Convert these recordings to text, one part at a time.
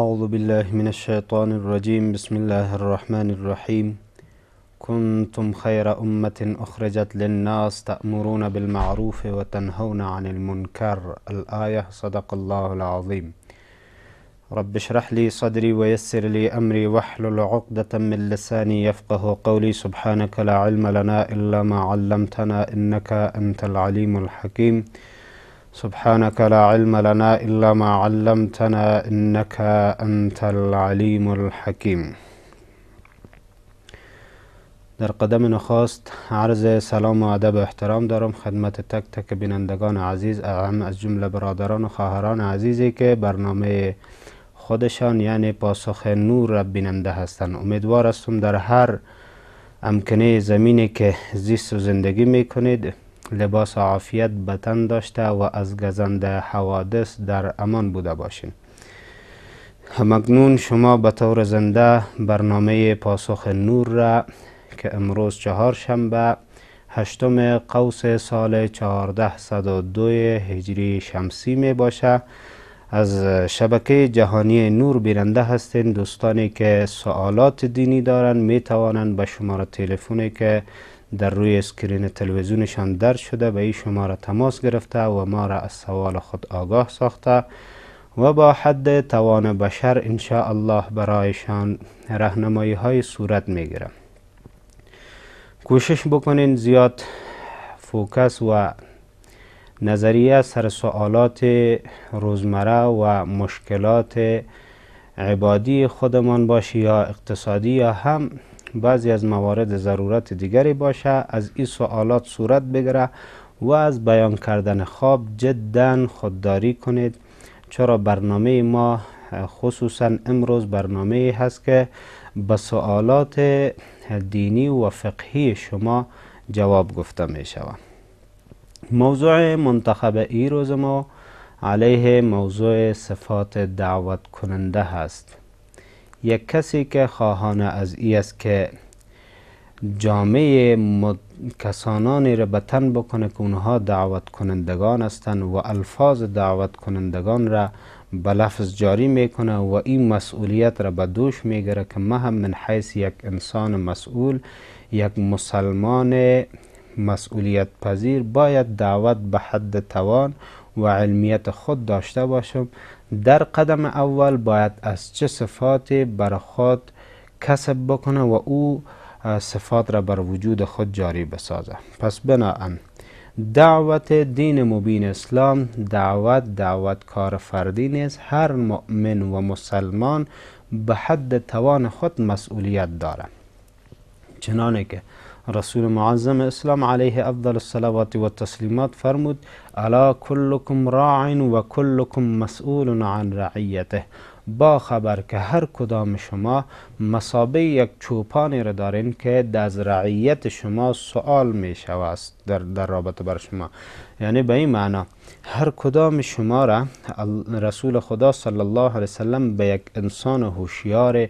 أعوذ بالله من الشيطان الرجيم بسم الله الرحمن الرحيم كنتم خير أمة أخرجت للناس تأمرون بالمعروف وتنهون عن المنكر الآية صدق الله العظيم رب اشرح لي صدري ويسر لي أمري واحلل عقدة من لساني يفقه قولي سبحانك لا علم لنا إلا ما علمتنا إنك أنت العليم الحكيم سبحانك لا علم لنا إلا ما علمتنا إنك أنت العليم الحكيم. در قدم نخست عرض سلام و ادب و احترام دارم خدمت تک تک بینندگان عزیز، از جمله برادران و خواهران عزیزی که برنامه خودشان یعنی پاسخ نور را بیننده هستند. امیدوار هستم در هر امکنه زمینی که زیست و زندگی میکنید لباس عافیت به تن داشته و از گزند حوادث در امان بوده باشین. همکنون شما به طور زنده برنامه پاسخ نور را که امروز چهارشنبه 8 قوس سال 1402 هجری شمسی می باشه از شبکه جهانی نور بیننده هستین. دوستانی که سوالات دینی دارن می توانند به شماره تلفنی که در روی اسکرین تلویزیونشان درج شده به این شماره تماس گرفته و ما را از سوال خود آگاه ساخته و با حد توان بشر ان شاء الله برایشان راهنمایی های صورت میگیره. کوشش بکنین زیاد فوکس و نظریه سر سوالات روزمره و مشکلات عبادی خودمان باشه یا اقتصادی یا هم بعضی از موارد ضرورت دیگری باشه. از این سوالات صورت بگیره و از بیان کردن خواب جدا خودداری کنید، چرا برنامه ما خصوصا امروز برنامه هست که به سوالات دینی و فقهی شما جواب گفته می شود. موضوع منتخب ای روز ما علیه موضوع صفات دعوت کننده هست. یک کسی که خواهانه از ای است که جامعه کسانانی را به تن بکنه که اونها دعوت کنندگان هستند و الفاظ دعوت کنندگان را به لفظ جاری میکنه و این مسئولیت را به دوش میگیره که ما هم من حیث یک انسان مسئول، یک مسلمان مسئولیت پذیر باید دعوت به حد توان و علمیت خود داشته باشم. در قدم اول باید از چه صفاتی بر خود کسب بکنه و او صفات را بر وجود خود جاری بسازه. پس بناهن دعوت دین مبین اسلام دعوت کار فردی نیست. هر مؤمن و مسلمان به حد توان خود مسئولیت داره، چنانه که رسول معظم اسلام علیه افضل الصلوات و التسلیمات فرمود الا کلکم راع و کلکم مسئول عن رعیته. با خبر که هر کدام شما مثابه یک چوپانی را دارین که از رعیت شما سوال می شود در رابطه بر شما. یعنی به این معنا هر کدام شما را رسول خدا صلی الله علیه وسلم به یک انسان هوشیار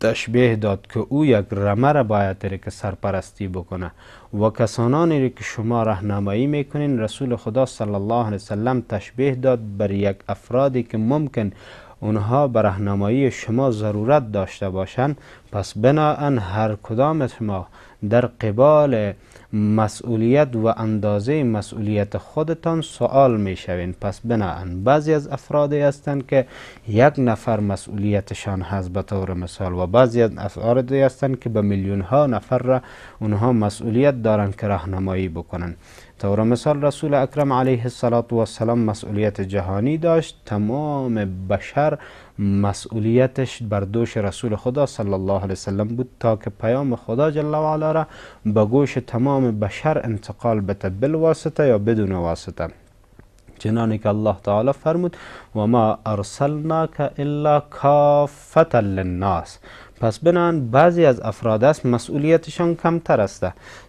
تشبیه داد که او یک رمه را باید که سرپرستی بکنه و کسانانی را که شما راهنمایی میکنین رسول خدا صلی الله علیه وسلم تشبیه داد بر یک افرادی که ممکن اونها به راهنمایی شما ضرورت داشته باشند. پس بناهن هر کدام شما در قبال مسئولیت و اندازه مسئولیت خودتان سوال می شوین. پس بناهن بعضی از افرادی هستند که یک نفر مسئولیتشان هست به طور مثال و بعضی از افرادی هستند که به میلیون ها نفر را اونها مسئولیت دارند که راهنمایی بکنن. طور مثال رسول اکرم علیه السلام مسئولیت جهانی داشت، تمام بشر مسئولیتش بر دوش رسول خدا صلی الله علیه وسلم بود تا که پیام خدا جل و علا را به گوش تمام بشر انتقال بده بالواسطه یا بدون واسطه. چنانه که الله تعالی فرمود و ما ارسلناک الا کافة للناس. پس بنان بعضی از افراد است مسئولیتشان کمتر است.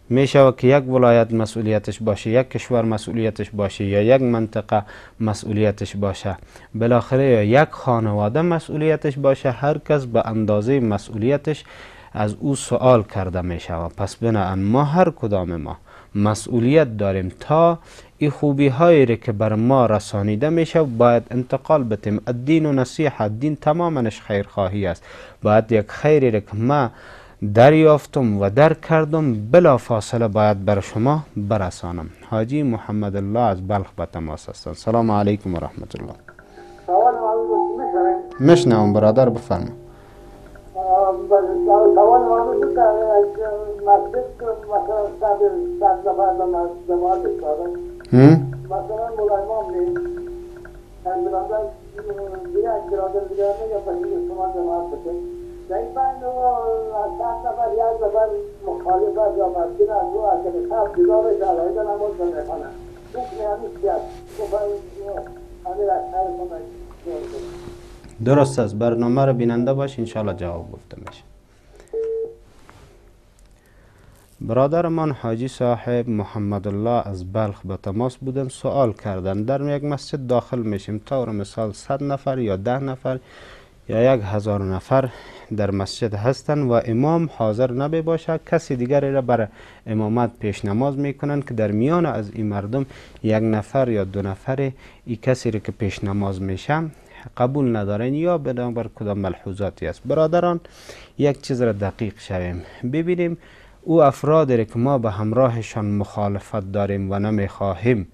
می شود که یک ولایت مسئولیتش باشه، یک کشور مسئولیتش باشه یا یک منطقه مسئولیتش باشه، بالاخره یا یک خانواده مسئولیتش باشه. هر کس به اندازه مسئولیتش از او سوال کرده می شود. پس بنان ما هر کدام ما مسئولیت داریم تا این خوبی هایی که بر ما رسانیده میشه باید انتقال بتیم. الدین و نصیحت، دین تمامش خیرخواهی است. باید یک خیری که ما دریافتم و درک کردم بلا فاصله باید بر شما برسانم. حاجی محمد الله از بلخ به تماس هستند. سلام علیکم و رحمت الله. مشنوم برادر، بفرما. سوال معلوم بود که مسجد مثلا صد نفر نماز بخوانند، مثلا مولایمام نیست، برادر دیگه برادر دیگه میگه پس شما جماعت بکنید، در این بین ده نفر یک نفر مخالف است یا مسجد از او از که شب بیدار بشه علایده نماز بخوانند، حکم همین چی است؟ همین از خیر کنند. درست است. برنامه رو بیننده باش، انشاءالله جواب گفته میشه. برادرمان حاجی صاحب محمد الله از بلخ به تماس بودن، سوال کردن در یک مسجد داخل میشیم، طور مثال 100 نفر یا 10 نفر یا 1000 نفر در مسجد هستند و امام حاضر نمی باشد، کسی دیگری را بر امامت پیش نماز میکنند که در میان از این مردم 1 نفر یا 2 نفر این کسی را که پیش نماز میشه قبول ندارن یا بنابر کدام ملحوظاتی است. برادران یک چیز را دقیق شویم ببینیم، او افرادی که ما به همراهشان مخالفت داریم و نمیخواهیم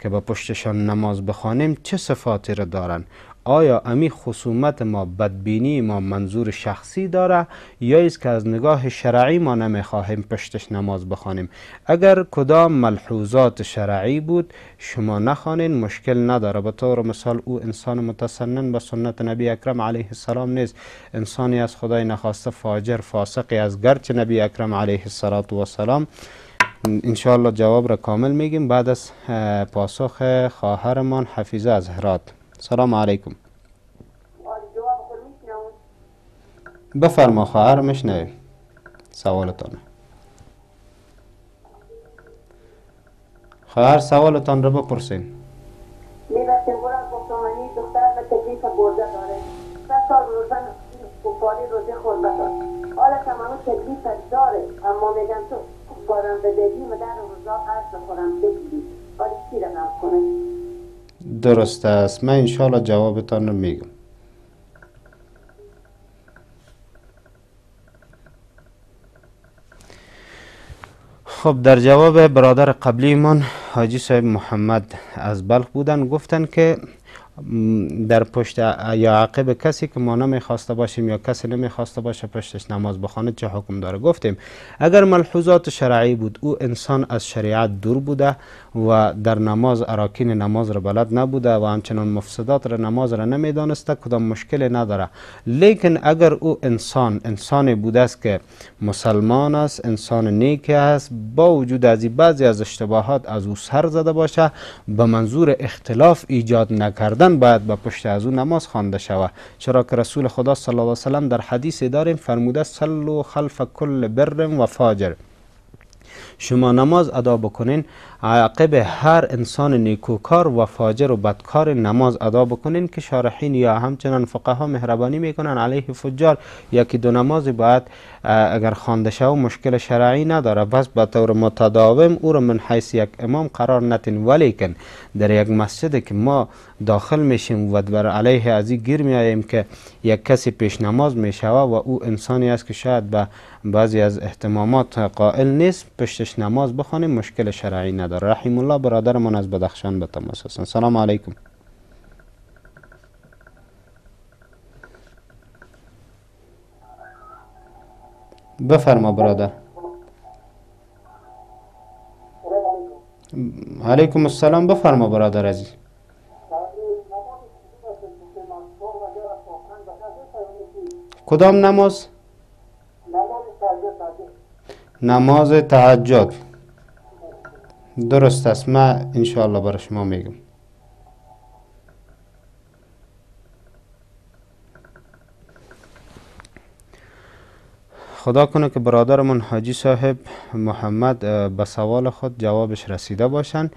که به پشتشان نماز بخوانیم چه صفاتی را دارند؟ آیا امی خصومت ما، بدبینی ما منظور شخصی داره یا است که از نگاه شرعی ما نمیخواهیم پشتش نماز بخوانیم؟ اگر کدام ملحوظات شرعی بود شما نخوانین، مشکل نداره. به طور مثال او انسان متسنن به سنت نبی اکرم علیه السلام نیست، انسانی از خدای نخواسته فاجر فاسقی از، گرچه نبی اکرم علیه السلام انشاءالله جواب را کامل میگیم بعد از پاسخ خواهرمان حفیظه از هرات. سلام علیکم. بفرما خواهر، میشنویم سوالتان. خواهر سوالتان رو بپرسین. می‌رفتیم برای گفتمانی دختر به تکلیف برده داره 3 سال روزن کفاری روزه خورده داره، حالا که منو تکلیف داره اما میگن تو کفارم بدهی مدر روزا عرض بخورم بگیری، حالا چی رقم کنه؟ درست است، من انشاءالله جوابتان رو میگم. خب در جواب برادر قبلی من حاجی صاحب محمد از بلخ بودن، گفتن که در پشت یا عقب کسی که ما نمیخواسته باشیم یا کسی نمیخواسته باشه پشتش نماز بخوانه چه حکم داره؟ گفتیم اگر ملحوظات شرعی بود، او انسان از شریعت دور بوده و در نماز اراکین نماز را بلد نبوده و همچنان مفسدات را نماز را نمیدانسته، کدام مشکل نداره. لیکن اگر او انسان بوده است که مسلمان است، انسان نیک است، با وجود از بعضی از اشتباهات از او سر زده باشه، به منظور اختلاف ایجاد نکردن باید به پشت از او نماز خوانده شود، چرا که رسول خدا صلی الله علیه و سلم در حدیث داریم فرموده صلوا خلف کل بر و فاجر، شما نماز ادا بکنین عقب هر انسان نیکوکار و فاجر و بدکار نماز ادا بکنین که شارحین یا همچنان فقها مهربانی میکنن علیه فجار یکی دو نماز باید اگر خوانده شود مشکل شرعی نداره، بس به طور متداوم او را من حیث یک امام قرار نتین. ولیکن در یک مسجد که ما داخل میشیم و بر علیه ازی گیر میاییم که یک کسی پیش نماز میشود و او انسانی است که شاید به بعضی از اهتمامات قائل نیست، پشتش نماز بخوانیم مشکل شرعی نداره. رحیم الله برادرمان از بدخشان به تماس هستند. سلام علیکم. بفرما برادر. علیکم السلام. بفرما برادر عزیز. کدام نماز؟ نماز تهجد. درست است، من انشاءالله برای شما میگم. خدا کنه که برادرمون حاجی صاحب محمد به سوال خود جوابش رسیده باشن.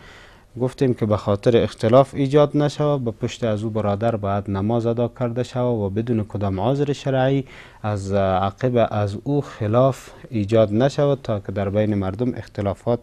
گفتیم که به خاطر اختلاف ایجاد نشود به پشت از او برادر باید نماز ادا کرده شود و بدون کدام عذر شرعی از عقب از او خلاف ایجاد نشود تا که در بین مردم اختلافات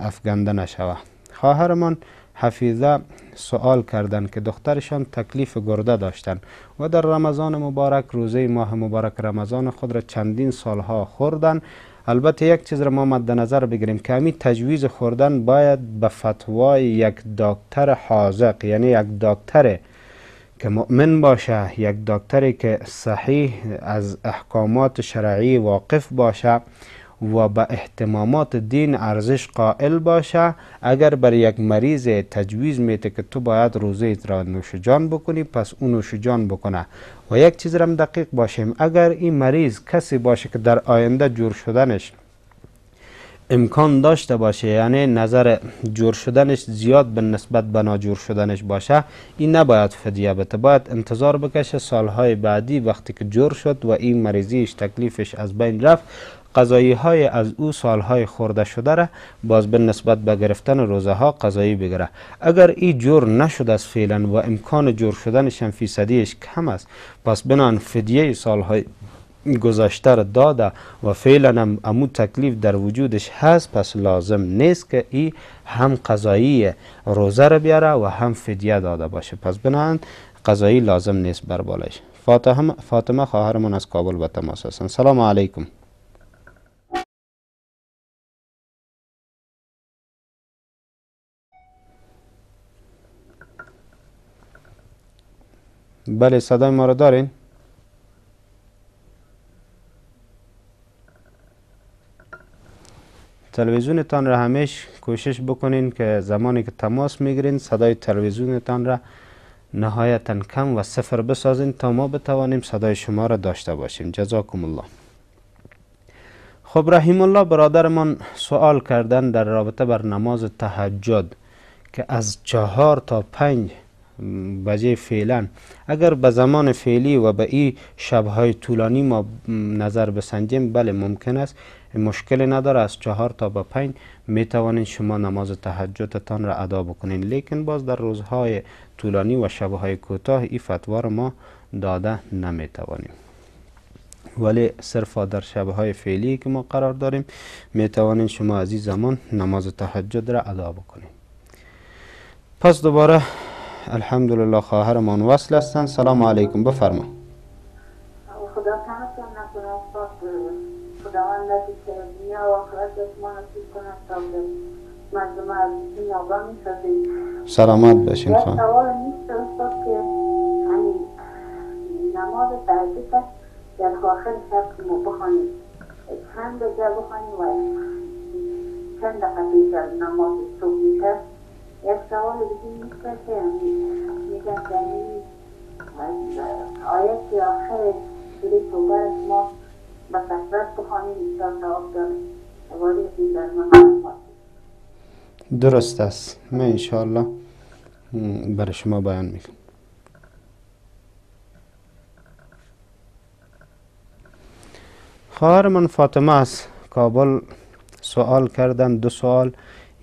افکنده نشود. خواهرمان حفیظه سوال کردند که دخترشان تکلیف گرده داشتند و در رمضان مبارک روزه ماه مبارک رمضان خود را چندین سالها خوردن. البته یک چیز را ما مد نظر بگیریم که همین تجویز خوردن باید به فتوای یک دکتر حاذق، یعنی یک دکتر که مؤمن باشه، یک دکتری که صحیح از احکامات شرعی واقف باشه و به احتمامات دین ارزش قائل باشه. اگر بر یک مریض تجویز میده که تو باید روزه را نوش جان بکنی، پس اون نوش جان بکنه. و یک چیز را دقیق باشیم، اگر این مریض کسی باشه که در آینده جور شدنش امکان داشته باشه، یعنی نظر جور شدنش زیاد به نسبت به ناجور شدنش باشه، این نباید فدیه بده، باید انتظار بکشه سالهای بعدی وقتی که جور شد و این مریضیش تکلیفش از بین رفت، قضایی های از او سالهای خورده شده را باز به نسبت به گرفتن روزه ها قضایی بگیره. اگر این جور نشد از فعلا و امکان جور شدنش هم فیصدیش کم است، پس بنان فدیه سالهای گذشته را داده و فعلا هم امو تکلیف در وجودش هست، پس لازم نیست که ای هم قضایی روزه را بیاره و هم فدیه داده باشه، پس بنان قضایی لازم نیست بر بالایش. فاطمه خواهرمون از کابل به تماس هستن. سلام علیکم. بله صدای ما را دارین؟ تلویزیونتان را همیشه کوشش بکنین که زمانی که تماس میگیرین صدای تلویزیونتان را نهایتا کم و صفر بسازین تا ما بتوانیم صدای شما را داشته باشیم. جزاکم الله. خب رحیم الله برادرمان سوال کردن در رابطه بر نماز تهجد که از 4 تا 5 بجه فعلا اگر به زمان فعلی و به این شبهای طولانی ما نظر بسنجیم، بله ممکن است، مشکلی نداره، از 4 تا به 5 می توانین شما نماز تهجدتان را ادا بکنین، لیکن باز در روزهای طولانی و شبهای کوتاه این فتوا را ما داده نمی توانیم، ولی صرف در شبهای فعلی که ما قرار داریم می توانین شما از این زمان نماز تهجد را ادا بکنین. پس دوباره الحمدلله خواهرمان وصل هستند. سلام علیکم، بفرما. خدا تنتون نکنه استاد، خداوند که دنیا و آخرت ما نصیب کنه تا مردم از این آگاه می‌سازیم. سلامت باشین خواهر. یک سوال نیست استاد که همین نماز تهجد در آخر شب که ما بخوانیم چند بجه بخوانیم و چند دقیقه پیش از نماز صبح میشه؟ یک سوال دیگه نیست که میگن که آیت آخر سوره توبه ما به کثرت بخوانیم تا ثواب داره، ولی این در من درست است، من انشاءالله برای شما بیان میکنم. خواهر من فاطمه از کابل سوال کردن، 2 سوال،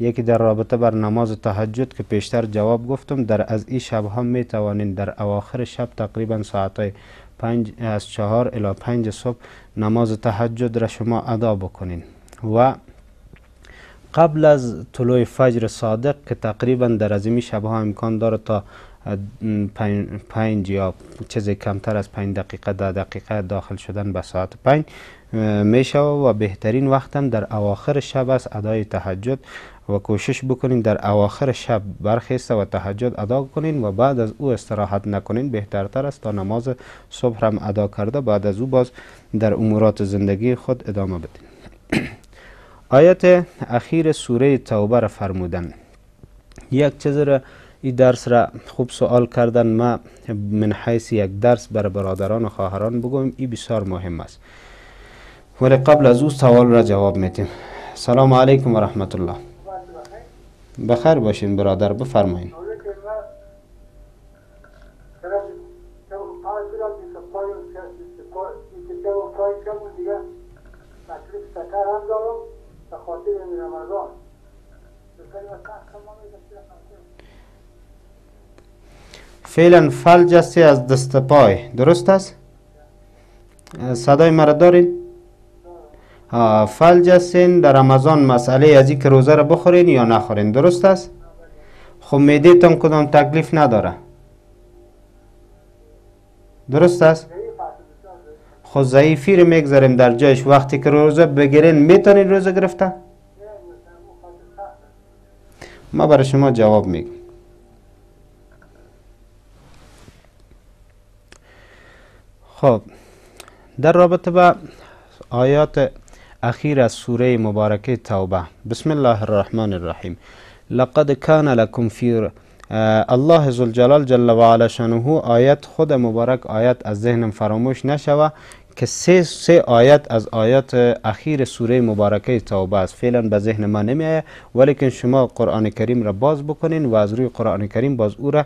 یکی در رابطه بر نماز تهجد که پیشتر جواب گفتم، در از این شب ها می توانین در اواخر شب تقریبا ساعت 5 از 4 الی 5 صبح نماز تهجد را شما ادا بکنین و قبل از طلوع فجر صادق که تقریبا در از این شب ها امکان داره تا 5 یا چیزی کمتر از 5 دقیقه 10 دقیقه داخل شدن به ساعت 5 میشه و بهترین وقت هم در اواخر شب است ادای تهجد و کوشش بکنین در اواخر شب برخیسته و تهجد ادا کنین و بعد از او استراحت نکنین، بهترتر است تا نماز صبح هم ادا کرده بعد از او باز در امورات زندگی خود ادامه بدین. آیت اخیر سوره توبه را فرمودن. یک چیز را این درس را خوب سوال کردن، ما من حیث یک درس برای برادران و خواهران بگویم، این بسیار مهم است، ولی قبل از او سوال را جواب میدیم. سلام علیکم و رحمت الله. بخیر باشین برادر، بفرمایید. فعلا فلج است از دست پای، درست است؟ صدای مرا دارین؟ فلج هستین در رمضان، مسئله از این که روزه را بخورین یا نخورین، درست است؟ خب معده تان کدام تکلیف نداره، درست است؟ خب ضعیفی رو میگذاریم در جایش. وقتی که روزه بگیرین میتونین روزه گرفته؟ ما برای شما جواب میگم. خب در رابطه با آیات اخیر از سوره مبارکه توبه، بسم الله الرحمن الرحیم. لقد کان لکم فی الله ذوالجلال جل و علا شانه، آیت خود مبارک آیت از ذهنم فراموش نشوه که سه آیت از آیات اخیر سوره مبارکه توبه است. فعلا به ذهن ما نمیآید، ولیکن شما قرآن کریم را باز بکنین و از روی قرآن کریم باز او را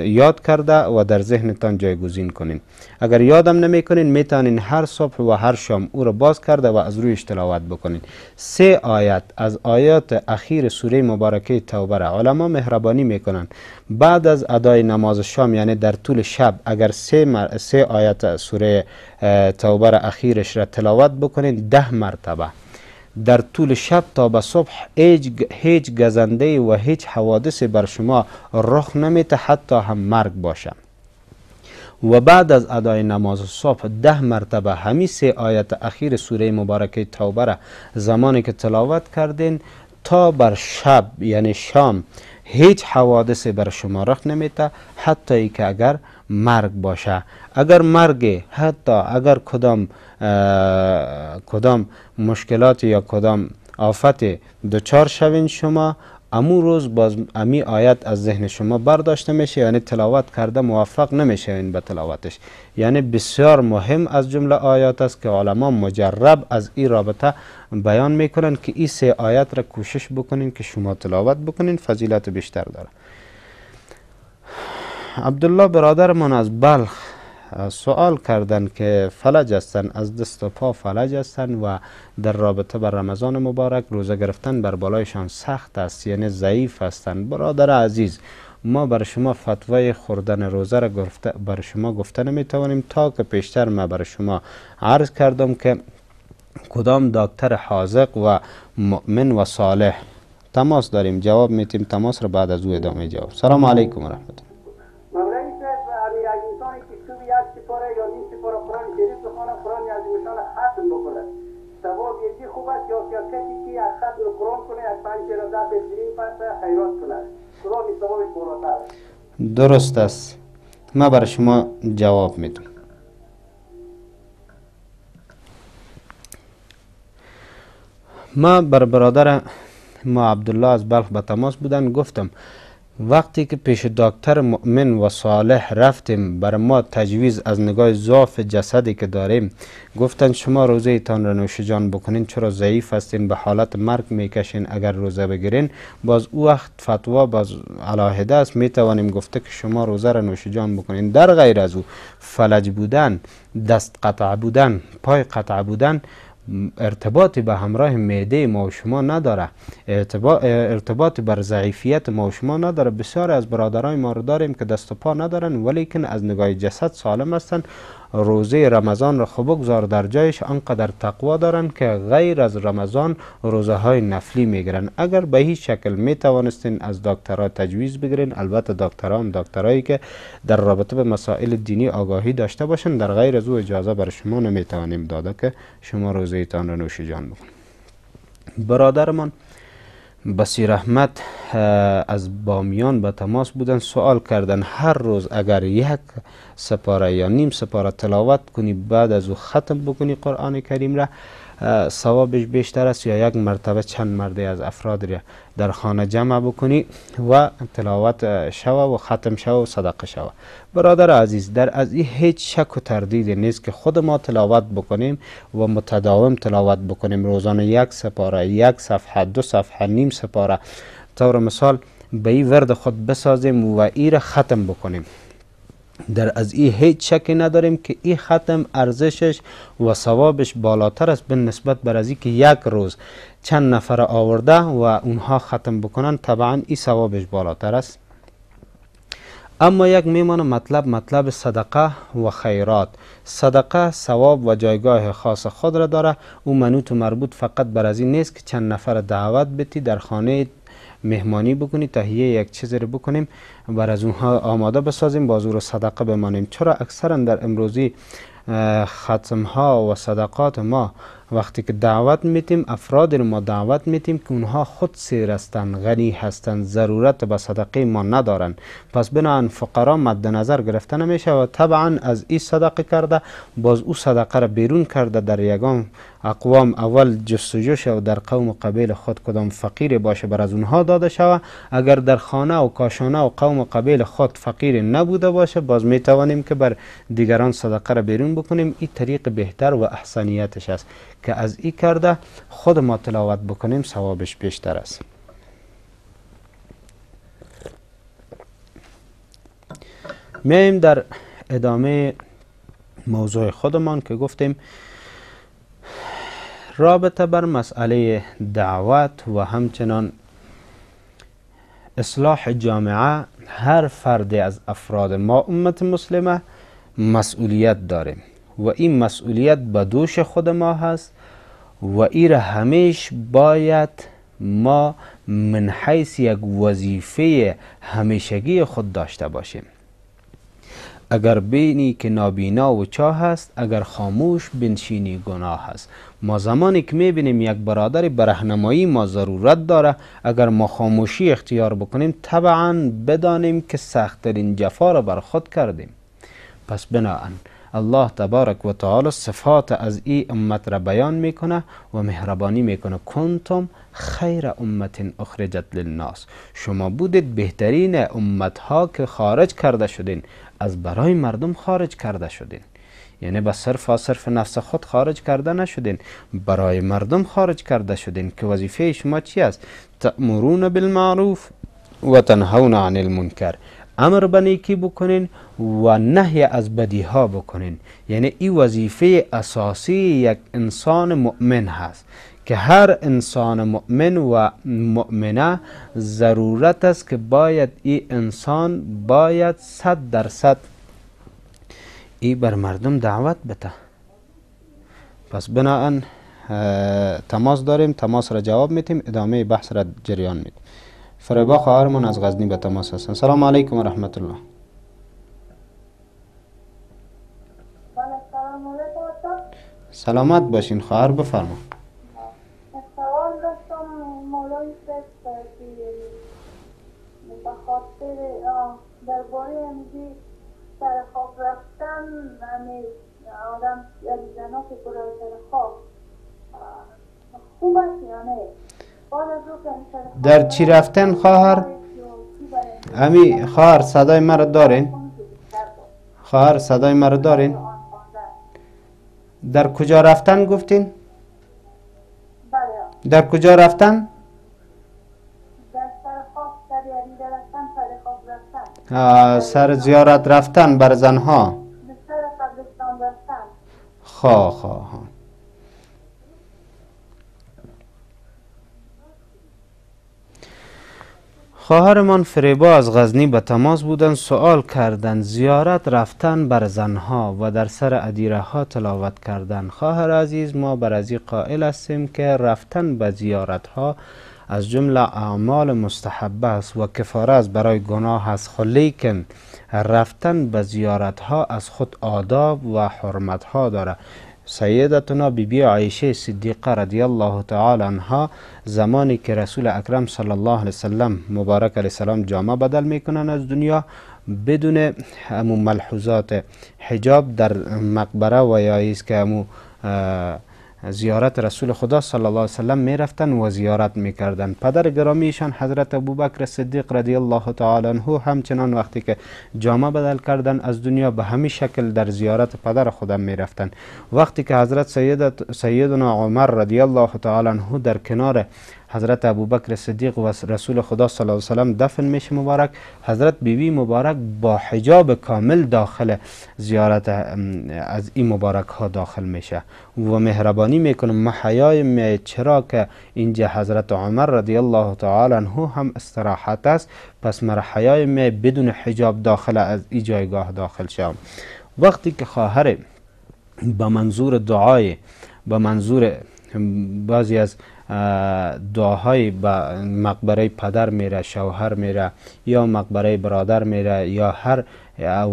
یاد کرده و در ذهنتان جایگزین کنین. اگر یادم نمیکنین میتونین هر صبح و هر شام او را باز کرده و از رویش تلاوت بکنین. سه آیت از آیات اخیر سوره مبارکه توبه را علما مهربانی میکنن بعد از ادای نماز شام، یعنی در طول شب، اگر سه آیت سوره توبه را اخیرش را تلاوت بکنین 10 مرتبه در طول شب تا به صبح، هیچ گزنده و هیچ حوادثی بر شما رخ نمیته، حتی هم مرگ باشه. و بعد از ادای نماز صبح 10 مرتبه همین سه آیت اخیر سوره مبارکه توبه را زمانی که تلاوت کردین تا بر شب یعنی شام هیچ حوادثی بر شما رخ نمیته، حتی ای که اگر مرگ باشه. اگر مرگ، حتی اگر کدام مشکلات یا کدام آفت دچار شوین شما، امو روز باز امی آیت از ذهن شما برداشته میشه، یعنی تلاوت کرده موفق نمیشوین به تلاوتش. یعنی بسیار مهم از جمله آیات است که علما مجرب از این رابطه بیان میکنن که این سه آیت را کوشش بکنین که شما تلاوت بکنین، فضیلت بیشتر داره. عبدالله برادرمان از بلخ سوال کردن که فلج هستن، از دست و پا فلج هستن و در رابطه بر رمضان مبارک روزه گرفتن بر بالایشان سخت است، یعنی ضعیف هستند. برادر عزیز، ما بر شما فتوای خوردن روزه را بر شما گفته نمیتوانیم تا که پیشتر ما بر شما عرض کردم که کدام دکتر حاذق و مؤمن و صالح. تماس داریم، جواب میتیم. تماس را بعد از او ادامه جواب. سلام علیکم و رحمت الله. یک سپاره یا نیم سپاره قرآن شریف بخونه، قرآن از ایشان ختم بکنه، ثواب یکی خوب است. یا کسی که یک ختم قرآن کنه، یک 5 را 10 بزرین پس خیرات کنه، قرآن ثوابش بالاتر است. درست است، ما برای شما جواب میدم. ما بر برادر ما عبدالله از بلخ به تماس بودن، گفتم وقتی که پیش دکتر مؤمن و صالح رفتیم، بر ما تجویز از نگاه ضعف جسدی که داریم گفتن شما روزه ایتان را نوش جان بکنین، چرا ضعیف هستین، به حالت مرگ میکشین اگر روزه بگیرین. باز او وقت فتوا باز علاهده است، میتوانیم گفته که شما روزه را نوش جان بکنین. در غیر از او فلج بودن، دست قطع بودن، پای قطع بودن ارتباطی به همراه معده ما و شما نداره، ارتباطی بر ضعیفیت ما و شما نداره. بسیار از برادرای ما رو داریم که دست و پا ندارن ولیکن از نگاه جسد سالم هستن. روزه رمضان را خوب بگذار در جایش، آنقدر تقوا دارن که غیر از رمضان روزه های نفلی میگیرن. اگر به هیچ شکل میتوانستین از دکترها تجویز بگیرین، البته دکترایی که در رابطه به مسائل دینی آگاهی داشته باشن، در غیر از او اجازه بر شما نمیتوانیم داده که شما روزه ایتان را نوش جان بکنید. برادرمان بصیر احمد از بامیان به تماس بودن، سوال کردن هر روز اگر 1 سپاره یا نیم سپاره تلاوت کنی، بعد از او ختم بکنی قرآن کریم را، ثوابش بیشتر است، یا 1 مرتبه چند مرده از افراد را در خانه جمع بکنی و تلاوت شوه و ختم شوه و صدقه شوه. برادر عزیز، در از این هیچ شک و تردید نیست که خود ما تلاوت بکنیم و متداوم تلاوت بکنیم، روزانه 1 سپاره، 1 صفحه، 2 صفحه، نیم سپاره، طور مثال به این ورد خود بسازیم و ای را ختم بکنیم. در از این هیچ شکی نداریم که این ختم ارزشش و ثوابش بالاتر است به نسبت بر از که 1 روز چند نفر آورده و اونها ختم بکنن، طبعا این ثوابش بالاتر است. اما یک میمانه مطلب صدقه و خیرات. صدقه ثواب و جایگاه خاص خود را داره، او منوط و مربوط فقط بر از این نیست که چند نفر دعوت بتی در خانه مهمانی بکنی، تهیه یک چیزی رو بکنیم بر از اونها آماده بسازیم، باز او رو صدقه بمانیم. چرا اکثرا در امروزی ختم ها و صدقات ما وقتی که دعوت میتیم، افراد رو ما دعوت میتیم که اونها خود سیر هستند، غنی هستند، ضرورت به صدقه ما ندارن، پس بنابراین فقرا مد نظر گرفته نمیشه و طبعا از این صدقه کرده باز او صدقه را بیرون کرده در یگان اقوام اول جستجو شود در قوم و قبیل خود کدام فقیر باشه بر از اونها داده شود. اگر در خانه و کاشانه و قوم و قبیل خود فقیر نبوده باشه باز میتوانیم که بر دیگران صدقه را بیرون بکنیم. این طریق بهتر و احسنیتش است که از این کرده خود ما تلاوت بکنیم ثوابش بیشتر است. میایم در ادامه موضوع خودمان که گفتیم رابطه بر مسئله دعوت و همچنان اصلاح جامعه. هر فرد از افراد ما امت مسلمه مسئولیت داریم و این مسئولیت به دوش خود ما هست و این را همیش باید ما من حیث یک وظیفه همیشگی خود داشته باشیم. اگر بینی که نابینا و چاه هست، اگر خاموش بنشینی گناه هست. ما زمانی که میبینیم یک برادر برهنمایی ما ضرورت داره، اگر ما خاموشی اختیار بکنیم طبعا بدانیم که سخت‌ترین جفا را بر خود کردیم. پس بناهن الله تبارک و تعالی صفات از این امت را بیان میکنه و مهربانی میکنه. کنتم خیر امت اخرجت للناس، شما بودید بهترین امت ها که خارج کرده شدین، از برای مردم خارج کرده شدین، یعنی به صرف نفس خود خارج کرده نشدین، برای مردم خارج کرده شدین که وظیفه شما چی است؟ تأمرون بالمعروف و تنهون عن المنکر، امر به نیکی بکنین و نهی از بدی ها بکنین. یعنی این وظیفه اساسی یک انسان مؤمن هست که هر انسان مؤمن و مؤمنه ضرورت است که باید این انسان باید 100% ای بر مردم دعوت بده. پس بناهن تماس داریم، تماس را جواب میتیم، ادامه بحث را جریان میدیم. فریبا خواهرمون از غزنی به تماس هستن. سلام علیکم و رحمت الله. سلامت باشین خواهر، بفرما. سوال داشتم مولای که به خاطر درباره همیدی سر خواب رفتن آدم یا زنها که برای سر خواب خوب است یا نه؟ در چی رفتن خواهر؟ امی خواهر صدای مرا دارین؟ خواهر صدای مرا دارین؟ در کجا رفتن گفتین؟ در کجا رفتن؟ در سر خواب، در یعنی رفتن، سر خواب رفتن. سر زیارت رفتن بر زنها. سر قبرستان رفتن. خواه خواهرمان فریبا از غزنی به تماس بودن، سوال کردن زیارت رفتن بر زنها و در سر ادیره ها تلاوت کردن. خواهر عزیز، ما بر از این قائل هستیم که رفتن به زیارت ها از جمله اعمال مستحبه است و کفاره است برای گناه است، لیکن رفتن به زیارت ها از خود آداب و حرمت ها داره. سیدتنا بیبی عایشه صدیقه رضی الله تعالی عنها زمانی که رسول اکرم صلی الله علیه وسلم مبارک علیه السلام جامه بدل میکنن از دنیا، بدون همون ملحوظات حجاب در مقبره و یا ایست که همون زیارت رسول خدا صلی الله علیه وسلم می رفتن و زیارت می کردن. پدر گرامیشان حضرت ابوبکر صدیق رضی الله تعالی عنه همچنان وقتی که جامه بدل کردن از دنیا به همین شکل در زیارت پدر خودم می رفتن. وقتی که حضرت سیدنا عمر رضی الله تعالی عنه در کنار حضرت ابوبکر صدیق و رسول خدا صلی الله علیه وسلم دفن میشه مبارک، حضرت بیبی مبارک با حجاب کامل داخل زیارت از این مبارک ها داخل میشه و مهربانی میکنه. ما حیای می، چرا که اینجا حضرت عمر رضی الله تعالی عنه هم استراحت است، پس مر حیای می بدون حجاب داخل از این جایگاه داخل شم. وقتی که خواهر به منظور دعای، به منظور بعضی از دعاهای به مقبره پدر میره، شوهر میره یا مقبره برادر میره یا هر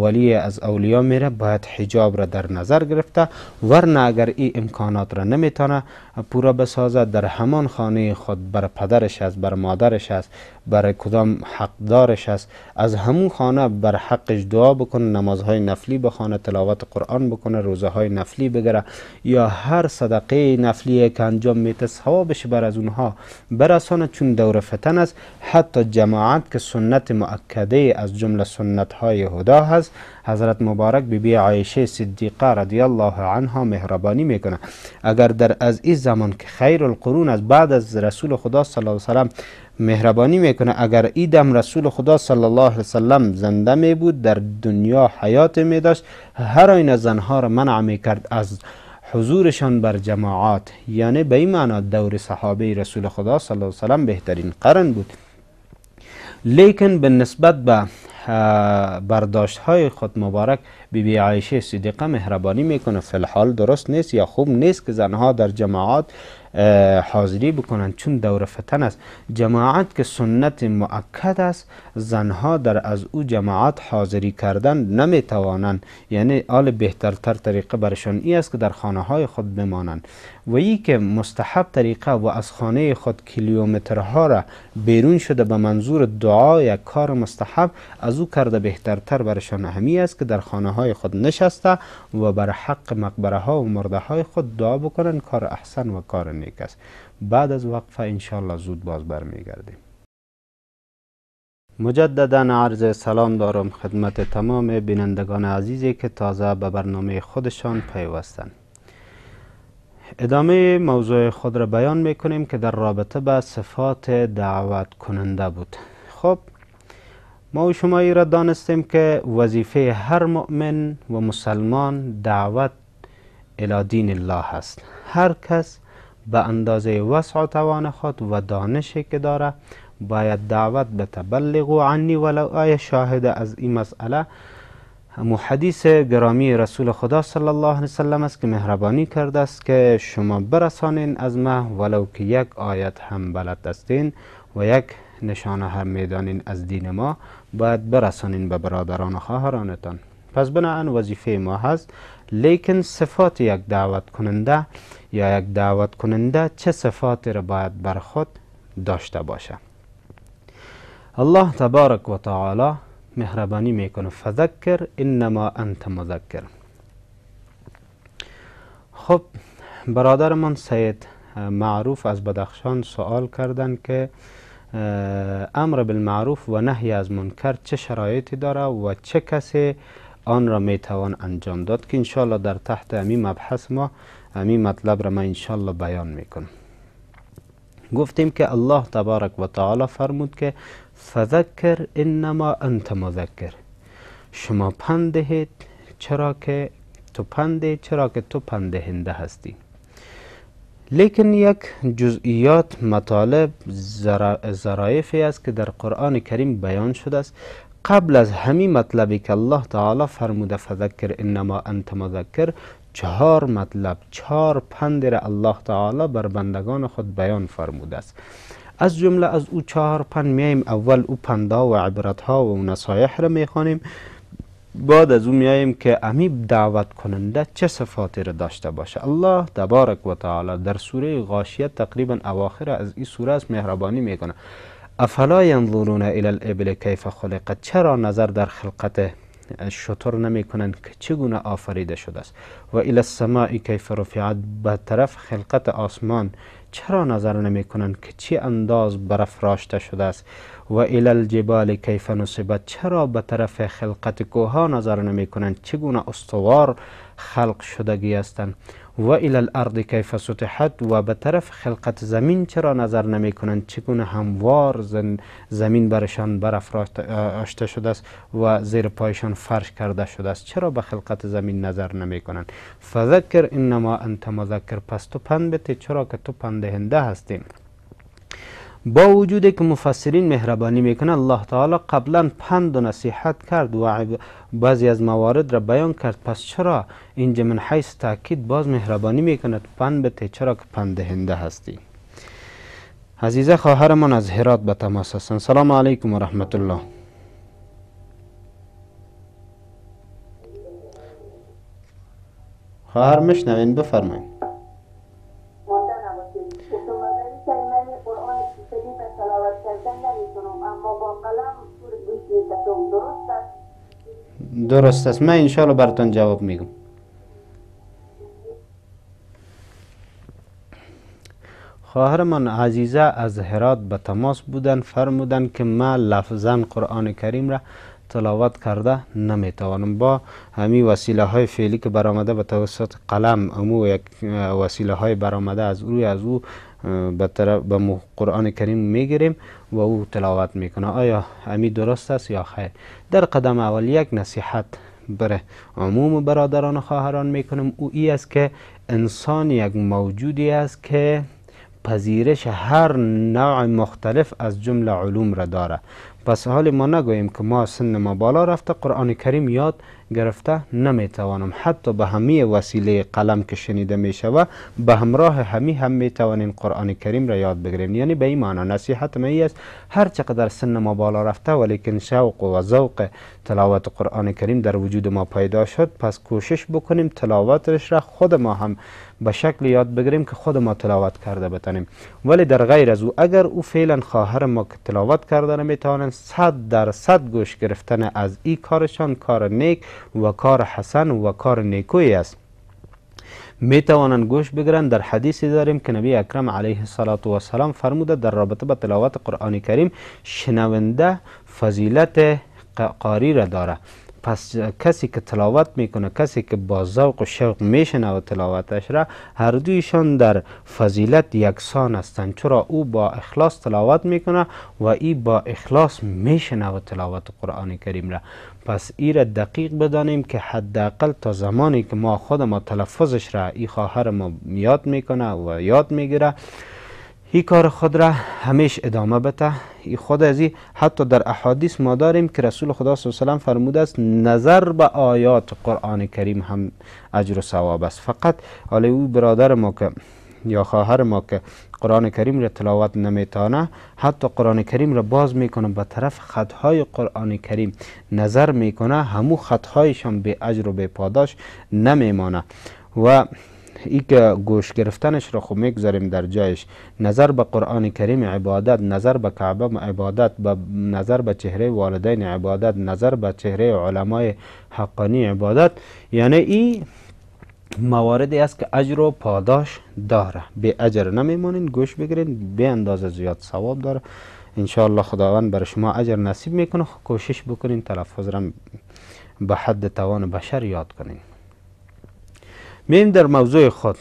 ولی از اولیا میره، باید حجاب را در نظر گرفته، ورنه اگر این امکانات را نمیتونه پورا بسازه، در همان خانه خود بر پدرش است، بر مادرش است، بر کدام حقدارش است، از همون خانه بر حقش دعا بکنه، نمازهای نفلی بخونه، تلاوت قرآن بکنه، روزه های نفلی بگیره یا هر صدقه نفلی که انجام میده ثوابش بر از اونها برسانه، چون دور فتن است. حتی جماعت که سنت مؤکده از جمله سنت های هدا هست، حضرت مبارک بی عایشه صدیقه رضی الله عنها مهربانی میکنه، اگر در از این زمان که خیر القرون از بعد از رسول خدا صلی الله علیه و سلم مهربانی میکنه، اگر ایدم رسول خدا صلی الله علیه و سلم زنده می بود، در دنیا حیات می داشت، هر این زنها را منع میکرد از حضورشان بر جماعات، یعنی به این معنی دور صحابه رسول خدا صلی الله علیه و سلم بهترین قرن بود. لیکن به نسبت به برداشت های خود مبارک بی عایشه صدیقه مهربانی میکنه. فی الحال درست نیست یا خوب نیست که زنها در جماعات حاضری بکنند، چون دور فتن است. جماعت که سنت مؤکد است، زنها در از او جماعت حاضری کردن نمیتوانند، یعنی آل بهترتر طریقه برشان ای است که در خانه های خود بمانند، و ای که مستحب طریقه و از خانه خود کیلومترها را بیرون شده به منظور دعا یا کار مستحب، از او کرده بهترتر برشان همی است که در خانه های خود نشسته و بر حق مقبره ها و مرده های خود دعا بکنن. کار احسن و کار نیک است. بعد از وقفه انشالله زود باز برمیگردیم. مجددا عرض سلام دارم خدمت تمام بینندگان عزیزی که تازه به برنامه خودشان پیوستند. ادامه موضوع خود را بیان میکنیم که در رابطه به صفات دعوت کننده بود. خب ما و شما ای را دانستیم که وظیفه هر مؤمن و مسلمان دعوت الی دین الله هست. هر کس به اندازه وسع و توان خود و دانشی که داره باید دعوت به تبلغوا عنی ولو آیه. شاهد از این مسئله حدیث گرامی رسول خدا صلی الله علیه وسلم است که مهربانی کرده است که شما برسانین از ما ولو که یک آیت هم بلد هستین و یک نشانه هم میدانین از دین ما، باید برسانین به برادران و خواهرانتان. پس بنابراین وظیفه ما هست. لیکن صفات یک دعوت کننده یا یک دعوت کننده چه صفاتی را باید بر خود داشته باشه؟ الله تبارک و تعالی مهربانی میکنه فذکر انما انت مذکر. خب برادرمان سید معروف از بدخشان سوال کردن که امر بالمعروف و نهی از منکر چه شرایطی داره و چه کسی آن را میتوان انجام داد، که انشالله در تحت امی مبحث ما امی مطلب را من انشالله بیان میکنم. گفتیم که الله تبارک و تعالی فرمود که فذکر انما انت مذکر. شما پند دهید چرا که تو پند دهنده هستی. لیکن یک جزئیات مطالب ظرایفی است که در قرآن کریم بیان شده است. قبل از همین مطلبی که الله تعالی فرموده فذکر انما انت مذکر، 4 مطلب 4 پند را الله تعالی بر بندگان خود بیان فرموده است. از جمله از او 4 پند میایم اول او پندها و عبرتها و نصایح را میخوانیم، بعد از او میاییم که امی دعوت کننده چه صفاتی را داشته باشه. الله تبارک و تعالی در سوره غاشیه تقریبا اواخر از این سوره است مهربانی میکنه. افلا ینظرون الی الابل کیف خلقت. چرا نظر در خلقت شتر نمی کنند که چگونه آفریده شده است؟ و الی السماء کیف رفعت. به طرف خلقت آسمان چرا نظر نمی کنند که چی انداز برافراشته شده است؟ و الی الجبال کیف نصبت. چرا به طرف خلقت کوها نظر نمی کنند چگونه استوار خلق شدگی هستند؟ و الی الارض کیف سطحت. و به طرف خلقت زمین چرا نظر نمی کنند چگونه هموار زمین برشان برافراشته شده است و زیر پایشان فرش کرده شده است؟ چرا به خلقت زمین نظر نمی کنند؟ فذکر انما انت مذکر. پس تو پند بده چرا که تو پند دهنده هستی. با وجودی که مفسرین مهربانی میکنه، الله تعالی قبلا پند و نصیحت کرد و بعضی از موارد را بیان کرد، پس چرا اینجا من حیث تاکید باز مهربانی میکنه پند بده چرا که پند دهنده هستی. عزیزه خواهرمان از هرات به تماس هستند. سلام علیکم و رحمت الله. خواهر میشنوین، بفرمایید. درست است، من انشاءالله براتون جواب میگم. خواهر من عزیزه از هرات به تماس بودن، فرمودن که من لفظاً قرآن کریم را تلاوت کرده نمیتوانم. با همین وسیله های فعلی که برآمده به توسط قلم، امو یک وسیله های برآمده از او به قرآن کریم میگیریم و او تلاوت میکنه. آیا همین درست است یا خیر؟ در قدم اول یک نصیحت بر عموم برادران و خواهران میکنم، او ای است که انسان یک موجودی است که پذیرش هر نوع مختلف از جمله علوم را داره. پس حال ما نگوییم که ما سن ما بالا رفته قرآن کریم یاد گرفته نمیتوانم. حتی به همه وسیله قلم که شنیده میشوه به همراه هم میتوانیم قرآن کریم را یاد بگیریم. یعنی به این معنی نصیحت من است هر چقدر سن ما بالا رفته ولیکن شوق و ذوق تلاوت قرآن کریم در وجود ما پیدا شد، پس کوشش بکنیم تلاوتش را خود ما هم به شکل یاد بگیریم که خود ما تلاوت کرده بتانیم. ولی در غیر از او اگر او فعلا خواهر ما که تلاوت کرده نمیتوانند، 100% گوش گرفتن از این کارشان کار نیک و کار حسن و کار نیکویی است. می توانند گوش بگیرند. در حدیثی داریم که نبی اکرم علیه السلام فرموده در رابطه با تلاوت قرآن کریم شنونده فضیلت قاری را داره. پس کسی که تلاوت میکنه، کسی که با ذوق و شوق میشنوه تلاوتش را، هر دویشان در فضیلت یکسان هستند، چرا او با اخلاص تلاوت میکنه و ای با اخلاص میشنوه تلاوت قرآن کریم را. پس ای را دقیق بدانیم که حداقل تا زمانی که ما خود ما تلفظش را ای خواهر ما یاد میکنه و یاد میگیره، این کار خود را همیش ادامه بده. خود ازی حتی در احادیث ما داریم که رسول خدا صلی الله علیه و سلم فرموده است نظر به آیات قرآن کریم هم اجر و ثواب است. فقط حالا او برادر ما که یا خواهر ما که قرآن کریم را تلاوت نمیتونه، حتی قرآن کریم را باز میکنه به طرف خطهای قرآن کریم نظر میکنه، همو خطهایشان به اجر و به پاداش نمیمانه. و ای که گوش گرفتنش را خب میگذاریم در جایش. نظر به قرآن کریم عبادت، نظر به کعبه عبادت، نظر به چهره والدین عبادت، نظر به چهره علمای حقانی عبادت. یعنی این مواردی است که اجر و پاداش داره، به اجر نمیمانین، گوش بگیرین، به اندازه زیاد ثواب داره. انشاءالله خداوند بر شما اجر نصیب میکنه. کوشش بکنین تلفظ را به حد توان بشر یاد کنین. میم در موضوع خود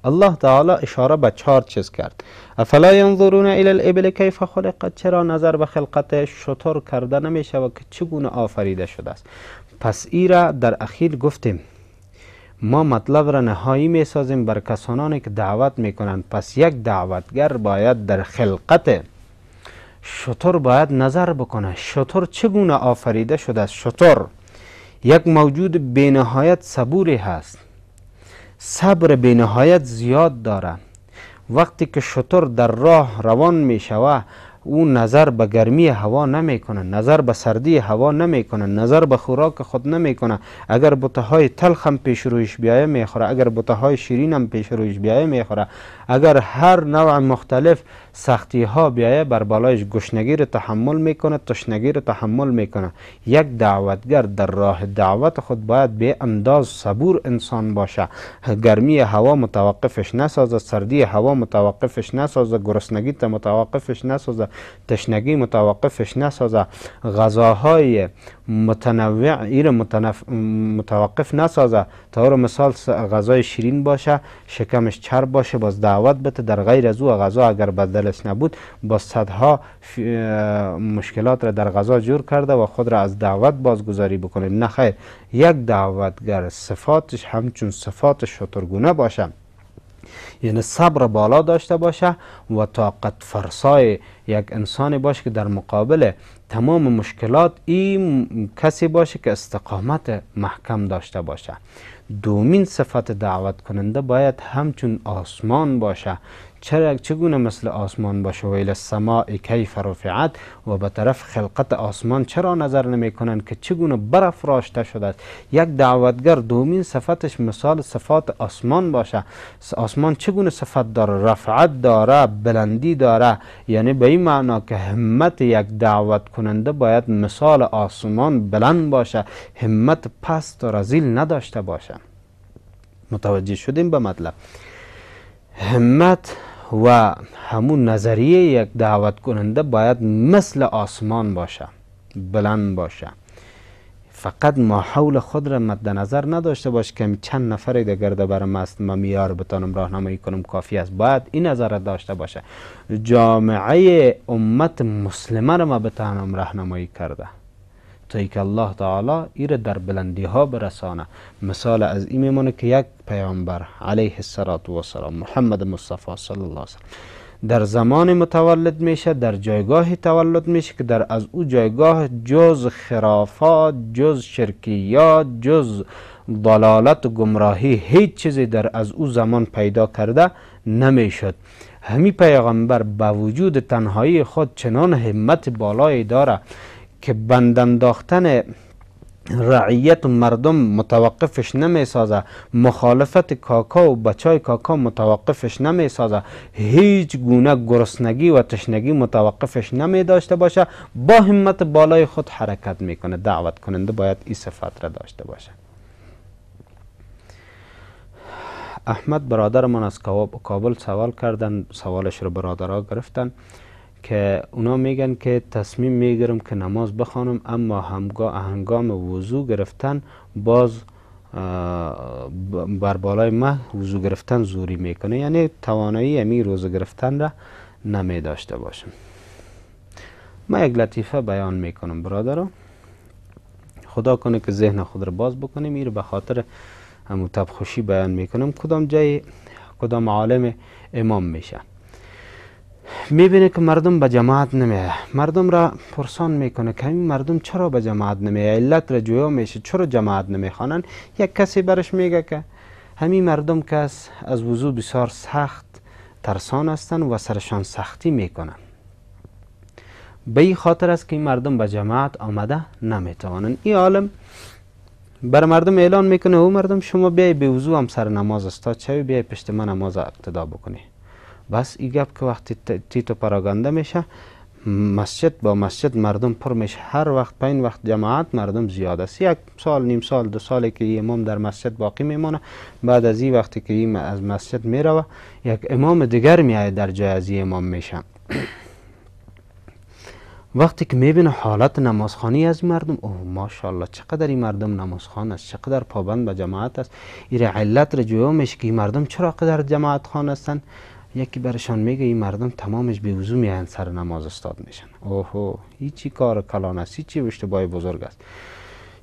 الله تعالی اشاره به 4 چیز کرد. افلا ینظرون الی الابل کیف خلقت، چرا نظر به خلقت شتر کرده نمیشه و که چگونه آفریده شده است. پس ای را در اخیر گفتیم ما مطلب را نهایی می سازیم بر کسانانی که دعوت میکنند. پس یک دعوتگر باید در خلقت شتر باید نظر بکنه. شتر چگونه آفریده شده است؟ شتر یک موجود بینهایت صبوری هست، صبر بینهایت زیاد داره. وقتی که شتر در راه روان می شوه او نظر به گرمی هوا نمی کنه، نظر به سردی هوا نمی کنه، نظر به خوراک خود نمی کنه. اگر بوتهای تلخ هم پیش رویش بیایه می خوره، اگر بوتهای شیرین هم پیش رویش بیایه می خوره، اگر هر نوع مختلف سختی ها بیایه بر بالایش گشنگی رو تحمل میکنه، تشنگی رو تحمل میکنه. یک دعوتگر در راه دعوت خود باید به انداز صبور انسان باشه. گرمی هوا متوقفش نسازه، سردی هوا متوقفش نسازه، گرسنگی متوقفش نسازه، تشنگی متوقفش نسازه، غذاهای متنوع ایره متوقف نسازه. طور مثال غذای شیرین باشه، شکمش چرب باشه، باز دعوت بده. در غیر از او غذا اگر بدلش نبود با صدها مشکلات را در غذا جور کرده و خود را از دعوت بازگذاری بکنه. نه خیر، یک دعوتگر صفاتش همچون صفات شترگونه باشه، یعنی صبر بالا داشته باشه و طاقت فرسای یک انسانی باشه که در مقابل تمام مشکلات این کسی باشه که استقامت محکم داشته باشه. دومین صفت دعوت کننده باید همچون آسمان باشه. چگونه مثل آسمان باشه؟ و الی السماء کیف رفعت، و به طرف خلقت آسمان چرا نظر نمی کنند که چگونه برافراشته شده است. یک دعوتگر دومین صفتش مثال صفات آسمان باشه. آسمان چگونه صفت داره؟ رفعت داره، بلندی داره. یعنی به این معنا که همت یک دعوت کننده باید مثال آسمان بلند باشه، همت پست و رذیل نداشته باشه. متوجه شدیم به مطلب؟ همت و همون نظریه یک دعوت کننده باید مثل آسمان باشه، بلند باشه. فقط ما حول خود را مد نظر نداشته باشه که چند نفری در گرده برم است ما میار بتانم راهنمایی کنم کافی است. باید این نظر داشته باشه جامعه امت مسلمه را ما بتانم راهنمایی کرده تا ای که الله تعالی ایره در بلندی ها برسانه. مثال از این میمونه که یک پیامبر علیه السلام محمد مصطفی صلی الله علیه وسلم در زمان متولد میشه، در جایگاه تولد میشه که در از او جایگاه جز خرافات، جز شرکیات، جز ضلالت و گمراهی هیچ چیزی در از او زمان پیدا کرده نمیشد. همین پیغمبر با وجود تنهایی خود چنان همت بالایی داره که بندانداختن رعیت و مردم متوقفش نمی سازه، مخالفت کاکا و بچای کاکا متوقفش نمی سازه، هیچ گونه گرسنگی و تشنگی متوقفش نمی داشته باشه، با همت بالای خود حرکت میکنه. دعوت کننده باید این صفت را داشته باشه. احمد برادر من از کابل سوال کردن، سوالش رو برادرها گرفتن که اونا میگن که تصمیم میگیرم که نماز بخوانم اما هنگام وضو گرفتن باز بر بالای ما وضو گرفتن زوری میکنه، یعنی توانایی امی روزه گرفتن را نمی داشته باشم. ما یک لطیفه بیان میکنم برادرها، خدا کنه که ذهن خود را باز بکنیم. این به خاطر همون تبخوشی بیان میکنم. کدام جای کدام عالم امام میشه، میبینه که مردم به جماعت نمیه، مردم را پرسان میکنه که همین مردم چرا به جماعت نمیه، علت را جویا میشه چرا جماعت نمیخوانن. یک کسی برش میگه که همین مردم که از وضو بسیار سخت ترسان هستن و سرشان سختی میکنن، به این خاطر است که این مردم به جماعت آمده نمیتوانن. این عالم بر مردم اعلان میکنه او مردم شما بیای به وضو هم سر نماز استاد شوی، بیای پشت من نماز اقتدا بکنی. بس این گپ که وقتی تیتو پراگنده میشه مسجد با مسجد مردم پر میشه. هر وقت پین وقت جماعت مردم زیاد است. یک سال نیم سال دو سالی که امام در مسجد باقی میمونه، بعد از این وقتی که این از مسجد میروه یک امام دیگر میآید در جای از این امام میشه. وقتی که میبینه حالت نمازخوانی از مردم، اوه ماشاءالله چقدر این مردم نمازخوان است، چقدر پابند به جماعت است. این علت را جویا میشه که این مردم چرا قدر جماعت خوان هستن. یکی برشان میگه این مردم تمامش به وضو میان سر نماز استاد میشن. اوهو هیچی کار کلان است، هیچی اشتباه بزرگ است.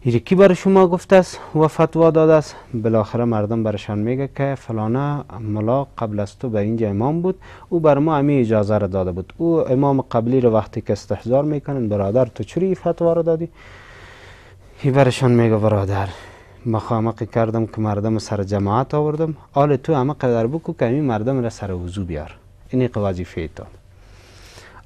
این کی بر شما گفته است و فتوا داده است؟ بالاخره مردم برشان میگه که فلانه ملا قبل از تو به اینجا امام بود، او بر ما همین اجازه را داده بود. او امام قبلی رو وقتی که استحضار میکنن برادر تو چری فتوا را دادی؟ این برشان میگه برادر مخامقی کردم که مردم سر جماعت آوردم، آل تو همه قدر بکو که همین مردم را سر وضو بیار، اینی وظیفه تو.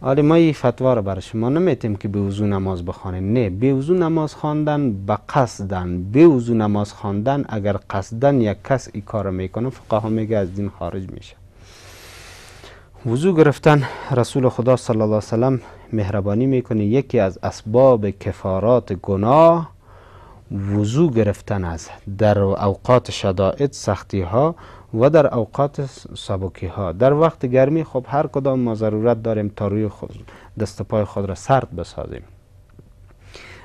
آلی ما این فتوا را برای شما نمیتیم که به وضو نماز بخوانیم. نه، به وضو نماز خواندن به قصدن، به وضو نماز خواندن اگر قصدن یک کس این کار میکنه فقها میگه از دین خارج میشه. وضو گرفتن رسول خدا صلی الله علیه وسلم مهربانی میکنه یکی از اسباب کفارات گناه وضو گرفتن است در اوقات شدائد سختی ها و در اوقات سبکی ها. در وقت گرمی خب هر کدام ما ضرورت داریم تا روی دست پای خود را سرد بسازیم.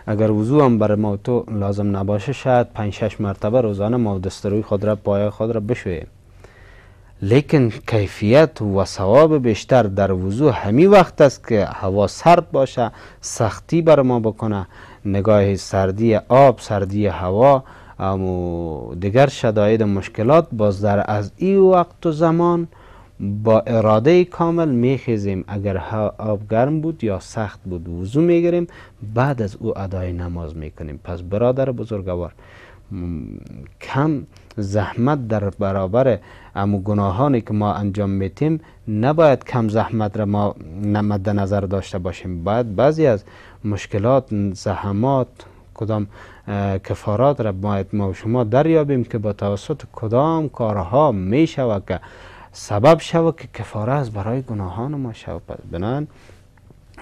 اگر وضو هم بر ما تو لازم نباشه شاید 5-6 مرتبه روزانه ما دست روی خود را پای خود را بشوییم، لیکن کیفیت و ثواب بیشتر در وضو همین وقت است که هوا سرد باشه، سختی بر ما بکنه، نگاه سردی آب، سردی هوا و دیگر شدائد مشکلات باز در از این وقت و زمان با اراده کامل میخیزیم، اگر آب گرم بود یا سخت بود وضو میگیریم، بعد از او ادای نماز میکنیم. پس برادر بزرگوار، کم زحمت در برابر امو گناهانی که ما انجام میتیم نباید کم زحمت را ما مد نظر داشته باشیم. باید بعضی از مشکلات، زحمات، کدام کفارات را باید ما و شما دریابیم که با توسط کدام کارها می شود که سبب شود که کفاره از برای گناهان ما شود. بنابراین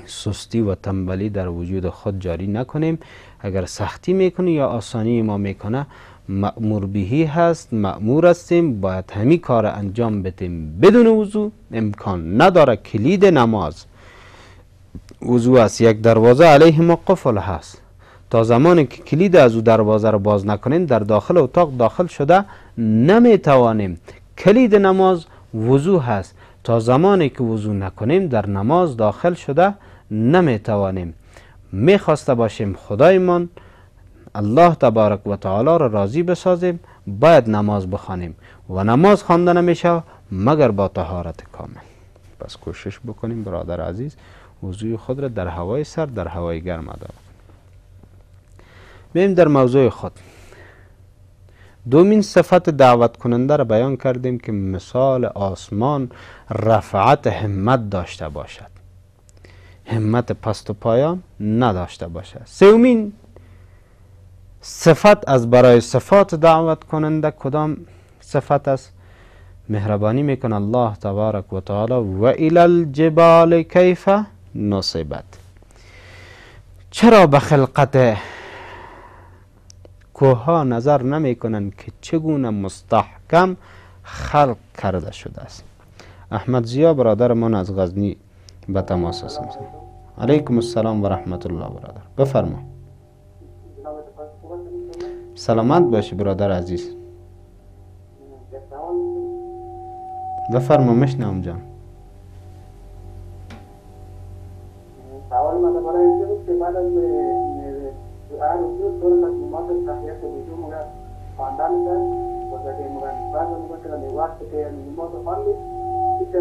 سستی و تنبلی در وجود خود جاری نکنیم. اگر سختی میکنه یا آسانی ما میکنه، مأمور بهی هست، مأمور هستیم، باید همین کار انجام بدیم. بدون وضو امکان نداره. کلید نماز وضو است. یک دروازه علیه ما قفل هست. تا زمانی که کلید از او دروازه رو باز نکنیم در داخل اتاق داخل شده نمیتوانیم. کلید نماز وضو هست. تا زمانی که وضو نکنیم در نماز داخل شده نمیتوانیم. میخواسته باشیم خدایمان الله تبارک و تعالی را راضی بسازیم، باید نماز بخوانیم و نماز خوانده نمیشه مگر با طهارت کامل. پس کوشش بکنیم برادر عزیز وضوی خود را در هوای سرد، در هوای گرم ادا کنیم. بریم در موضوع خود. دومین صفت دعوت کننده را بیان کردیم که مثال آسمان رفعت همت داشته باشد، همت پست و پایان نداشته باشد. سومین صفت از برای صفات دعوت کننده کدام صفت است؟ مهربانی میکن الله تبارک و تعالی و الی الجبال کیف نصبت. چرا به خلقت کوها نظر نمی کنند که چگونه مستحکم خلق کرده شده است؟ احمد ضیا برادر من از غزنی به تماس هستم. علیکم السلام و رحمت الله برادر، بفرما. سلامت باشی برادر عزیز، بفرما مشنوم جان. سوال من برای این بود که بعد از دعا رسول طور تصمیمات تحییت وجود مگه خواندن کرد و که مگه بعد مگه که نواشت که نماز خواندی که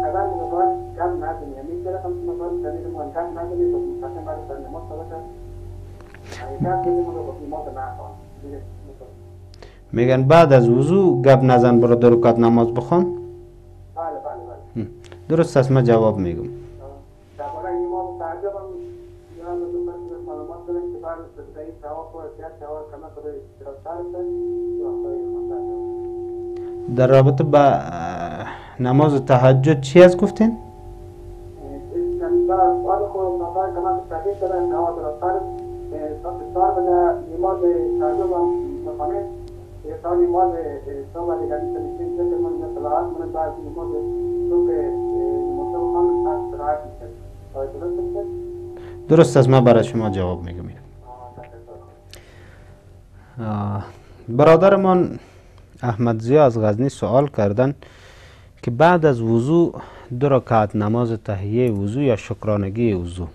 خبر مگه باید گپ ندونی، یعنی که رقم مگه شدید مگه گپ ندونی تو تصمیم برای سر نماز سبکه گپ دیگه مگه نماز نخوان. میگن بعد از وضو گپ نزن، برو 2 رکعت نماز بخوان. بله بله بله درست است، من جواب میگم. درباره نماز تعجب هم یاد داشتم که معلومات دارم که بعد از صدای ثواب و زیاد ثواب کما کنه درست‌تر است. در رابطه با نماز تهجد چی از گفتین؟ بعد خود نظر کما تحقیق کردن ثواب درست‌تر صار بنا نماز تعجب هم می‌خوانه. یه سال نماز صبح دیگه می‌شین که من صلوات من بعد نماز صبح مصطفی خان از راه میشه. درست است، من برای شما جواب میگم. برادرمان احمد ضیا از غزنی سوال کردن که بعد از وضو 2 رکعت نماز تحیه وضو یا شکرانگی وضو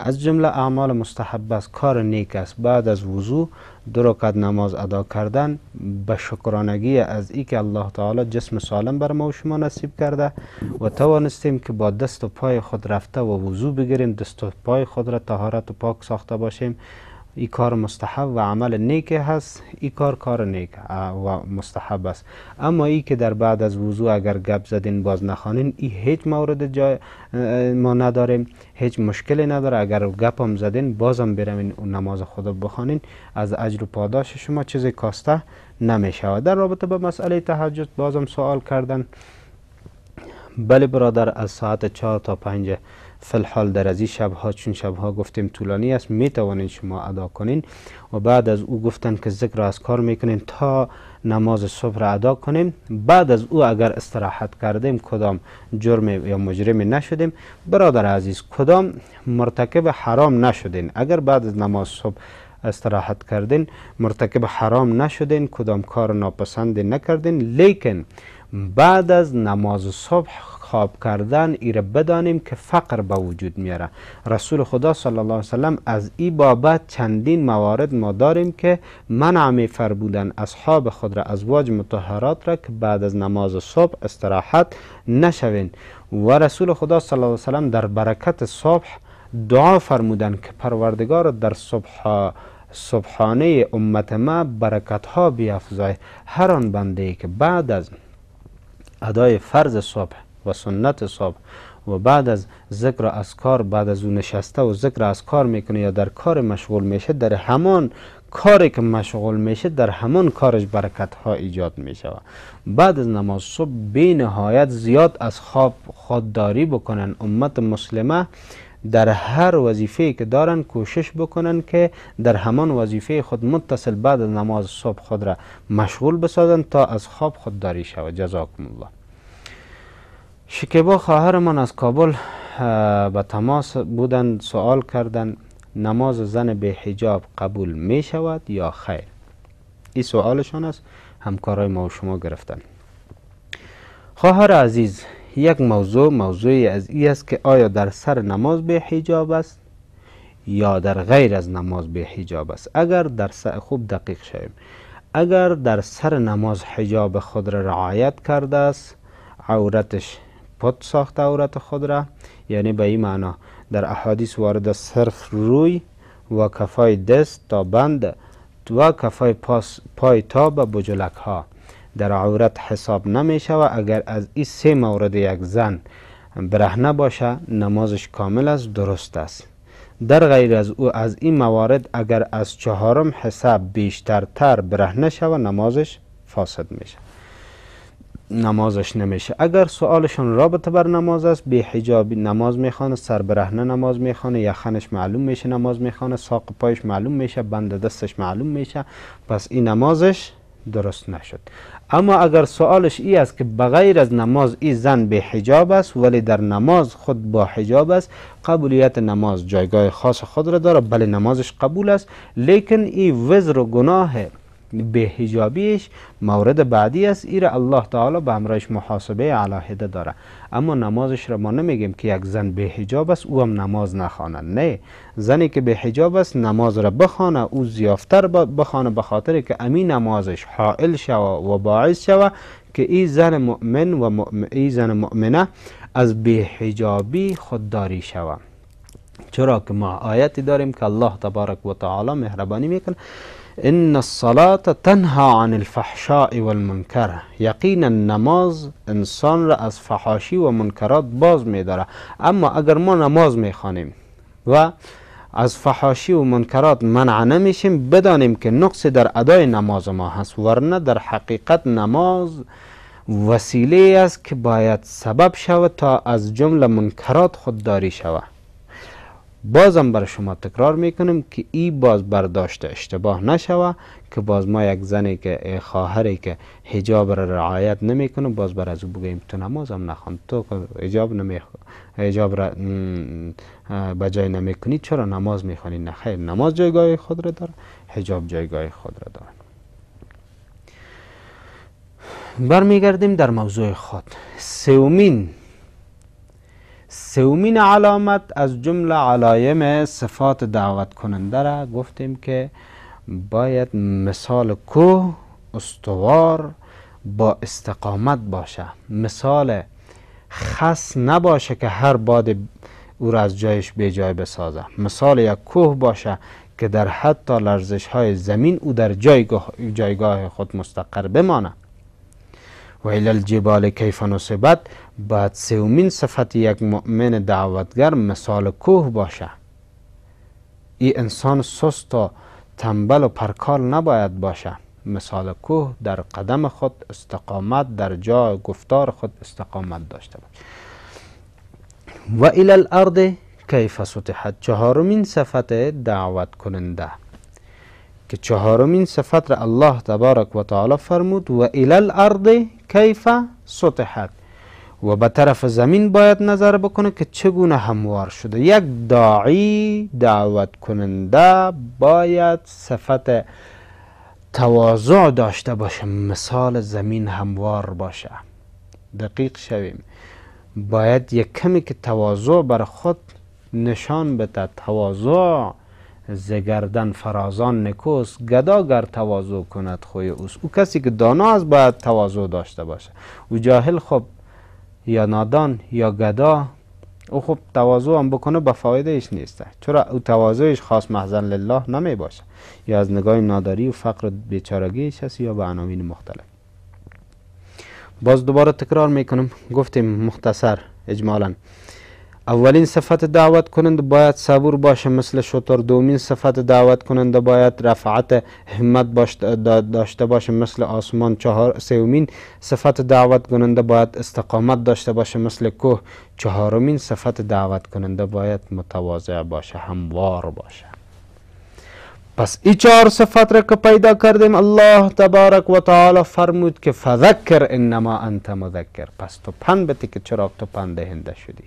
از جمله اعمال مستحب است، کار نیک است بعد از وضو 2 رکعت نماز ادا کردن به شکرانگی از ای که الله تعالی جسم سالم بر ما و شما نصیب کرده و توانستیم که با دست و پای خود رفته و وضو بگیریم، دست و پای خود را طهارت و پاک ساخته باشیم. این کار مستحب و عمل نیک هست. این کار نیک و مستحب است. اما ای که در بعد از وضو اگر گپ زدین باز نخوانین، این هیچ مورد جای ما نداریم، هیچ مشکلی نداره. اگر گپ هم زدین بازم برین اون نماز خود بخوانین، از اجر و پاداش شما چیزی کاسته نمیشه. در رابطه با مسئله تهجد بازم سوال کردن. بله برادر، از ساعت 4 تا 5 فی الحال در از این شبها، چون شبها گفتیم طولانی است، می توانید شما ادا کنین و بعد از او گفتن که ذکر اذکار میکنین تا نماز صبح را ادا کنیم. بعد از او اگر استراحت کردیم کدام جرم یا مجرم نشدیم. برادر عزیز، کدام مرتکب حرام نشدین. اگر بعد از نماز صبح استراحت کردین مرتکب حرام نشدین، کدام کار ناپسند نکردین، لیکن بعد از نماز صبح خواب کردن ایره بدانیم که فقر به وجود میاره. رسول خدا صلی الله علیه وسلم از این بابت چندین موارد ما داریم که منع می فرمودن اصحاب خود را، ازواج مطهرات را، که بعد از نماز صبح استراحت نشوین. و رسول خدا صلی الله علیه وسلم در برکت صبح دعا فرمودن که پروردگار در صبحانه امت ما برکت ها بیافزای. هر آن بنده ای که بعد از ادای فرض صبح و سنت صبح و بعد از ذکر و اذکار، بعد از اون نشسته و ذکر و اذکار میکنه یا در کار مشغول میشه، در همان کاری که مشغول میشه در همان کارش برکت ها ایجاد میشه. بعد از نماز صبح بی نهایت زیاد از خواب خودداری بکنن. امت مسلمه در هر وظیفه که دارن کوشش بکنن که در همان وظیفه خود متصل بعد از نماز صبح خود را مشغول بسازن تا از خواب خودداری شود. جزاکم الله. شکیبا خواهرمان از کابل به تماس بودند، سوال کردند نماز زن به حجاب قبول می شود یا خیر؟ این سوالشان است، همکارای ما و شما گرفتن. خواهر عزیز، یک موضوعی از این است که آیا در سر نماز به حجاب است یا در غیر از نماز به حجاب است. اگر در سر، خوب دقیق شویم، اگر در سر نماز حجاب خود را رعایت کرده است، عورتش پد ساخته عورت خود را، یعنی به این معنا در احادیث وارد صرف روی و کفای دست تا بند و کفای پای تا به بجلک ها در عورت حساب نمی شود. اگر از این سه مورد یک زن برهنه باشه نمازش کامل است، درست است. در غیر از او از این موارد اگر از چهارم حساب بیشترتر برهنه شود نمازش فاسد میشه، نمازش نمیشه. اگر سوالشون رابطه بر نماز است، به حجاب نماز میخوانه، سر برهنه نماز میخوانه، یخنش معلوم میشه نماز میخوانه، ساق پایش معلوم میشه، بند دستش معلوم میشه، پس این نمازش درست نشد. اما اگر سوالش ای است که بغیر از نماز این زن به حجاب است ولی در نماز خود با حجاب است، قبولیت نماز جایگاه خاص خود را داره، بله نمازش قبول است، لیکن این وزر و گناه به حجابیش مورد بعدی است، ایره الله تعالی به همراهش محاسبه علیحده داره. اما نمازش را ما نمیگیم که یک زن به حجاب است او هم نماز نخواند. نه، زنی که به حجاب است نماز را بخوانه، او زیافتر بخوانه، به خاطر که امین نمازش حائل شوه و باعث شوه که این زن مؤمن و این زن مؤمنه از به حجابی خودداری شوه. چرا که ما آیتی داریم که الله تبارک و تعالی مهربانی میکنه، ان الصلاة تنهى عن الفحشاء والمنکر، یقینا نماز انسان را از فحاشی و منکرات باز می‌داره. اما اگر ما نماز میخوانیم و از فحاشی و منکرات منع نمیشیم، بدانیم که نقص در ادای نماز ما هست، ورنه در حقیقت نماز وسیله است که باید سبب شود تا از جمله منکرات خودداری شود. بازم بر شما تکرار میکنیم که این باز برداشت اشتباه نشوه که باز ما یک زنی که خواهری که حجاب را رعایت نمیکنه باز بر از او بگیم تو نماز هم نخوان، تو حجاب را بجای نمیکنی چرا نماز میخوانی؟ نه خیر، نماز جایگاه خود را داره، حجاب جایگاه خود را داره. برمیگردیم در موضوع خود. سومین علامت از جمله علایم صفات دعوت کننده را گفتیم که باید مثال کوه استوار با استقامت باشه، مثال خس نباشه که هر باد او را از جایش به جای بسازه، مثال یک کوه باشه که در حتی لرزش های زمین او در جایگاه خود مستقر بمانه. و الی الجبال کیف نصبت، بعد سومین صفت یک مؤمن دعوتگر مثال کوه باشه. این انسان سست و تنبل و پرکار نباید باشه، مثال کوه در قدم خود استقامت، در جای گفتار خود استقامت داشته باشه. و الی الارض کیف سطحت، چهارمین صفت دعوت کننده که چهارمین صفت را الله تبارک و تعالی فرمود و الی الارض کیف سطحت، و به طرف زمین باید نظر بکنه که چگونه هموار شده. یک داعی دعوت کننده باید صفت تواضع داشته باشه، مثال زمین هموار باشه. دقیق شویم. باید یک کمی که تواضع بر خود نشان بده. تواضع زگردن فرازان نکوست، گدا گر تواضع کند خوی اوست. او کسی که دانا است باید تواضع داشته باشه. او جاهل خب یا نادان یا گدا او خب تواضع هم بکنه به فایده ایش نیسته، چرا او تواضعش خاص محضن لله نمی باشه، یا از نگاه ناداری و فقر بیچارگیش هست یا به عناوین مختلف. باز دوباره تکرار میکنم، گفتیم مختصر اجمالا. اولین صفت دعوت کننده باید صبور باشه مثل شتر. دومین صفت دعوت کننده باید رفعت همت داشته باشه مثل آسمان. سومین صفت دعوت کننده باید استقامت داشته باشه مثل کوه. چهارمین صفت دعوت کننده باید متواضع باشه، هموار باشه. پس این 4 صفت را که پیدا کردیم، الله تبارک و تعالی فرمود که فذکر انما انت مذکر. پس تو پند بده که چرا تو پند دهنده شدی.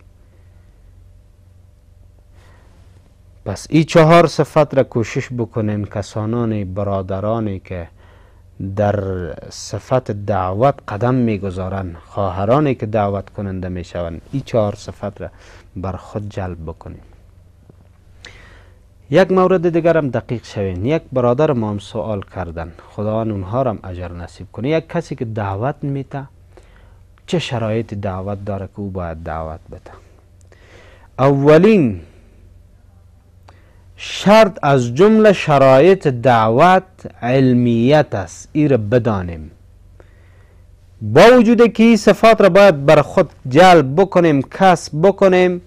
پس این 4 صفت را کوشش بکنین کسانان برادرانی که در صفت دعوت قدم میگذارن، خواهرانی که دعوت کننده میشوند، این 4 صفت را بر خود جلب بکنین. یک مورد دیگر هم دقیق شوین. یک برادر ما هم سوال کردن، خداوند اونها را هم اجر نصیب کنه. یک کسی که دعوت میده چه شرایط دعوت داره که او باید دعوت بده؟ اولین شرط از جمله شرایط دعوت علمیت است. این را بدانیم. با وجود که این صفات را باید بر خود جلب بکنیم، کسب بکنیم،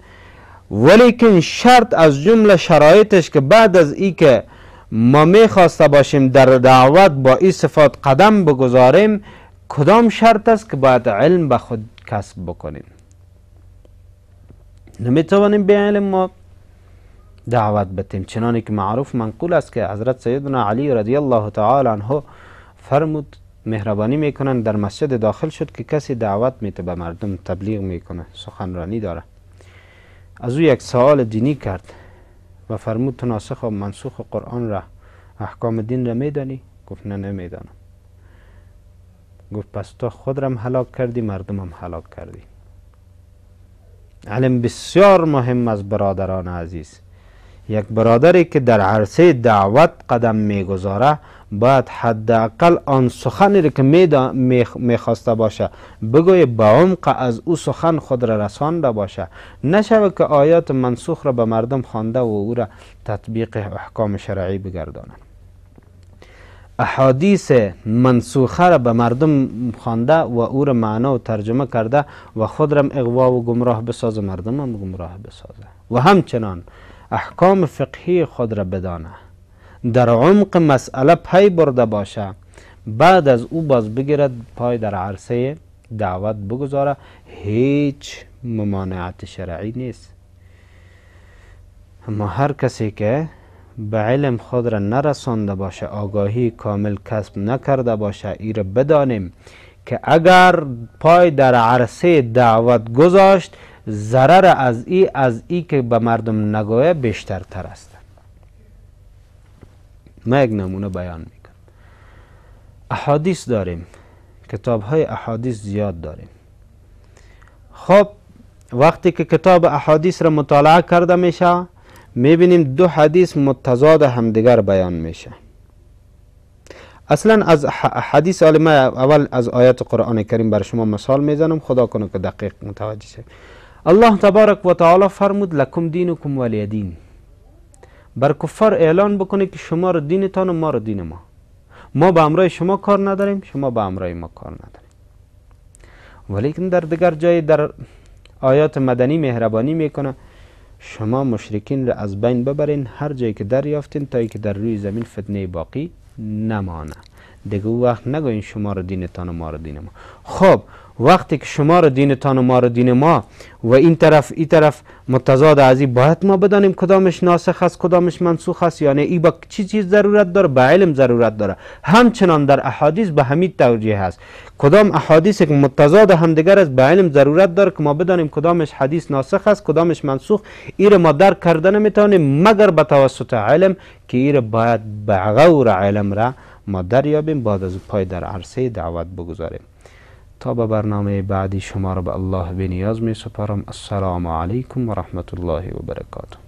ولیکن شرط از جمله شرایطش که بعد از ای که ما میخواسته باشیم در دعوت با این صفات قدم بگذاریم، کدام شرط است که باید علم به خود کسب بکنیم. نمیتوانیم به علم ما دعوت بتیم، چنانه که معروف منقول است که حضرت سیدنا علی رضی الله تعالی عنه فرمود مهربانی میکنن در مسجد داخل شد که کسی دعوت میته به مردم، تبلیغ میکنه، سخنرانی داره. از او یک سوال دینی کرد و فرمود تو ناسخ و منسوخ قرآن را، احکام دین را میدانی؟ گفت نه نمیدانم. گفت پس تو خود را هم هلاک کردی، مردم هم هلاک کردی. علم بسیار مهم از برادران عزیز. یک برادری که در عرصه دعوت قدم میگذاره باید حداقل آن سخنی را که میخواسته باشه بگوی به عمق از او سخن خود را رسانده باشه، نشوه که آیات منسوخ را به مردم خوانده و او را تطبیق احکام شرعی بگردانند. احادیث منسوخه را به مردم خوانده و او را معنا و ترجمه کرده و خود را اغوا و گمراه بسازه، مردم هم گمراه بسازه. و همچنان احکام فقهی خود را بدانه، در عمق مسئله پی برده باشه، بعد از او باز بگیرد پای در عرصه دعوت بگذاره. هیچ ممانعت شرعی نیست. اما هر کسی که به علم خود را نرسانده باشه، آگاهی کامل کسب نکرده باشه، ای را بدانیم که اگر پای در عرصه دعوت گذاشت، ضرر از ای که به مردم نگویه بیشتر تر است. ما یک نمونه بیان میکنم. احادیث داریم، کتاب های احادیث زیاد داریم. خب وقتی که کتاب احادیث را مطالعه کرده میشه، میبینیم 2 حدیث متضاد همدیگر بیان میشه. اصلا از حدیث ما اول از آیات قرآن کریم بر شما مثال میزنم، خدا کنه که دقیق متوجه شید. الله تبارک و تعالی فرمود لکم دینکم ولی دین. بر کفار اعلان بکنه که شما را دینتان و ما را دین ما به امرای شما کار نداریم، شما به امرای ما کار نداریم. ولیکن در دیگر جای در آیات مدنی مهربانی میکنه شما مشرکین را از بین ببرین هر جایی که دریافتین تا که در روی زمین فتنه باقی نمانه. دیگه او وقت نگوین شما را دینتان و ما را دین ما. خب وقتی که شما را دینتان و ما را دین ما و این طرف متضاد از این، باید ما بدانیم کدامش ناسخ است کدامش منسوخ است. یعنی این با چیز ضرورت داره؟ به علم ضرورت داره. همچنان در احادیث به همین توجیه هست. کدام احادیث که متضاد همدیگر است به علم ضرورت داره که ما بدانیم کدامش حدیث ناسخ است کدامش منسوخ. این ما درک کرده نمیتونیم مگر به توسط علم، که این باید به غور علم را ما دریابیم، بعد از پای در عرصه دعوت بگذاریم. تا به برنامه بعدی شما را به الله بنیاز می سپارم. السلام علیکم و رحمت الله و برکاته.